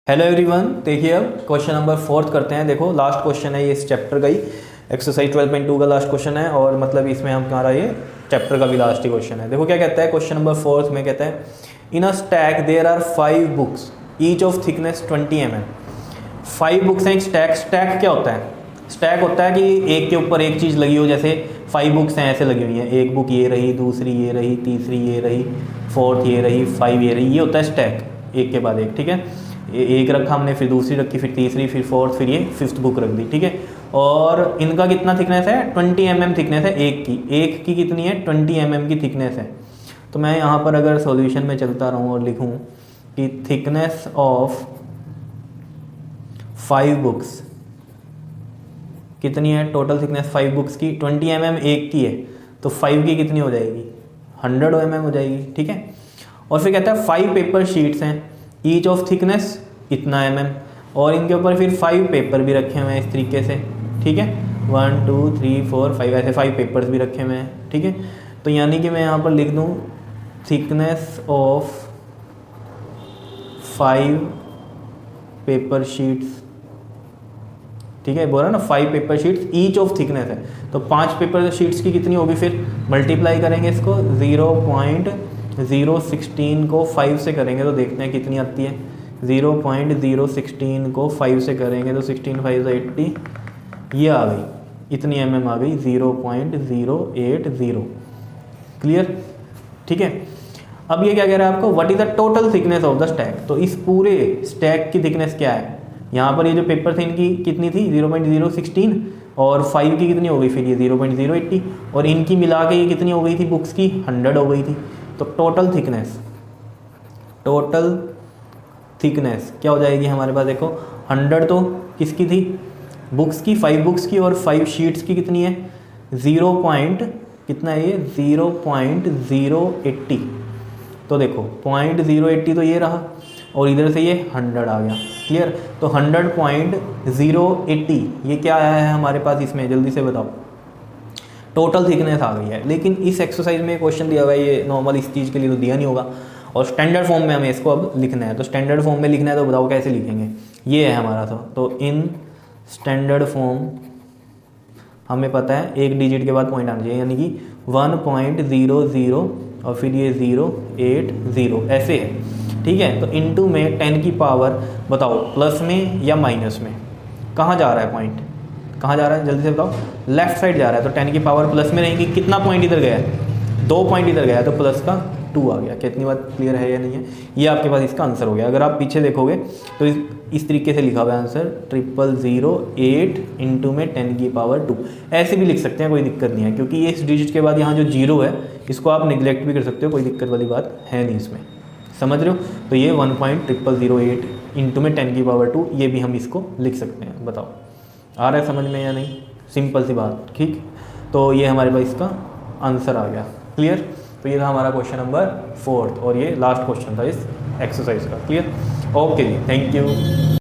Hello everyone, देखिए अब question number 4 करते हैं। देखो लास्ट क्वेश्चन है ये इस चैप्टर का ही, एक्सरसाइज 12.2 का लास्ट क्वेश्चन है और मतलब इसमें हम हमारा ये चैप्टर का भी लास्ट ही क्वेश्चन है। देखो क्या कहता है क्वेश्चन नंबर 4 में, कहता है in a stack there are 5 books each of thickness 20 mm। 5 books हैं। स्टैक क्या होता है? स्टैक होता है कि एक के ऊपर एक चीज़ लगी हो। जैसे 5 बुक्स हैं ऐसे लगी हुई हैं, एक बुक ये रही, दूसरी ये रही, तीसरी ये रही, फोर्थ ये रही, 5 ये रही। ये होता है स्टैक, एक के बाद एक। ठीक है, एक रखा हमने, फिर दूसरी रखी, फिर तीसरी, फिर फोर्थ, फिर ये 5th बुक रख दी। ठीक है, और इनका कितना थिकनेस है? 20 mm थिकनेस है एक की कितनी है? 20 mm की थिकनेस है। तो मैं यहाँ पर अगर सॉल्यूशन में चलता रहूँ और लिखूँ कि थिकनेस ऑफ 5 बुक्स कितनी है? टोटल थिकनेस 5 बुक्स की 20 mm एक की है, तो 5 की कितनी हो जाएगी? 100 mm हो जाएगी। ठीक है, और फिर कहता है 5 पेपर शीट्स हैं, ईच ऑफ थिकनेस इतना mm, और इनके ऊपर फिर 5 पेपर भी रखे हुए हैं इस तरीके से। ठीक है, 1 2 3 4 5 ऐसे 5 पेपर्स भी रखे हुए हैं। ठीक है, तो यानी कि मैं यहाँ पर लिख दूँ थिकनेस ऑफ 5 पेपर शीट्स। ठीक है, बोला ना 5 paper sheets each of thickness है, तो 5 पेपर शीट्स की कितनी होगी? फिर मल्टीप्लाई करेंगे इसको, 0.016 को 5 से करेंगे तो देखते हैं कितनी आती है। 0.016 को 5 से करेंगे तो 16 5 80, ये आ गई, इतनी mm आ गई, 0.080। क्लियर? ठीक है, अब ये क्या कह रहा है आपको, what is the total thickness of the stack. तो इस पूरे स्टैक की थिकनेस क्या है? यहाँ पर ये जो पेपर थे इनकी कितनी थी? 0.016, और 5 की कितनी हो गई फिर ये? 0.080, और इनकी मिला के ये कितनी हो गई थी? बुक्स की 100 हो गई थी। तो टोटल थिकनेस क्या हो जाएगी हमारे पास? देखो 100 तो किसकी थी? बुक्स की, 5 बुक्स की, और 5 शीट्स की कितनी है? 0 पॉइंट कितना है ये? 0.080। तो देखो 0.080 तो ये रहा, और इधर से ये 100 आ गया। क्लियर? तो 100.080 ये क्या आया है हमारे पास इसमें? जल्दी से बताओ। टोटल थिकनेस आ गई है। लेकिन इस एक्सरसाइज में क्वेश्चन दिया हुआ है, ये नॉर्मल इस चीज़ के लिए तो दिया नहीं होगा, और स्टैंडर्ड फॉर्म में हमें इसको अब लिखना है। तो स्टैंडर्ड फॉर्म में लिखना है तो बताओ कैसे लिखेंगे? ये है हमारा तो इन स्टैंडर्ड फॉर्म हमें पता है एक डिजिट के बाद पॉइंट आना चाहिए, यानी कि 1.00 और फिर ये 080 ऐसे है। ठीक है, तो इनटू में 10 की पावर, बताओ प्लस में या माइनस में? कहाँ जा रहा है पॉइंट? कहाँ जा रहा है जल्दी से बताओ? लेफ्ट साइड जा रहा है, तो 10 की पावर प्लस में रहेगी। कितना पॉइंट इधर गया है? 2 पॉइंट इधर गया है, तो प्लस का 2 आ गया। कितनी बात क्लियर है या नहीं है? ये आपके पास इसका आंसर हो गया। अगर आप पीछे देखोगे तो इस तरीके से लिखा हुआ है आंसर 0008 इंटू में 10 की पावर 2। ऐसे भी लिख सकते हैं, कोई दिक्कत नहीं है, क्योंकि ये इस डिजिट के बाद यहाँ जो 0 है इसको आप निगलेक्ट भी कर सकते हो, कोई दिक्कत वाली बात है नहीं इसमें। समझ रहे हो? तो ये 1.0008 इंटू में 10 की पावर 2, ये भी हम इसको लिख सकते हैं। बताओ आ रहा है समझ में या नहीं? सिंपल सी बात। ठीक, तो ये हमारे पास इसका आंसर आ गया। क्लियर? तो ये था हमारा क्वेश्चन नंबर 4 और ये लास्ट क्वेश्चन था इस एक्सरसाइज का। क्लियर? ओके जी, थैंक यू।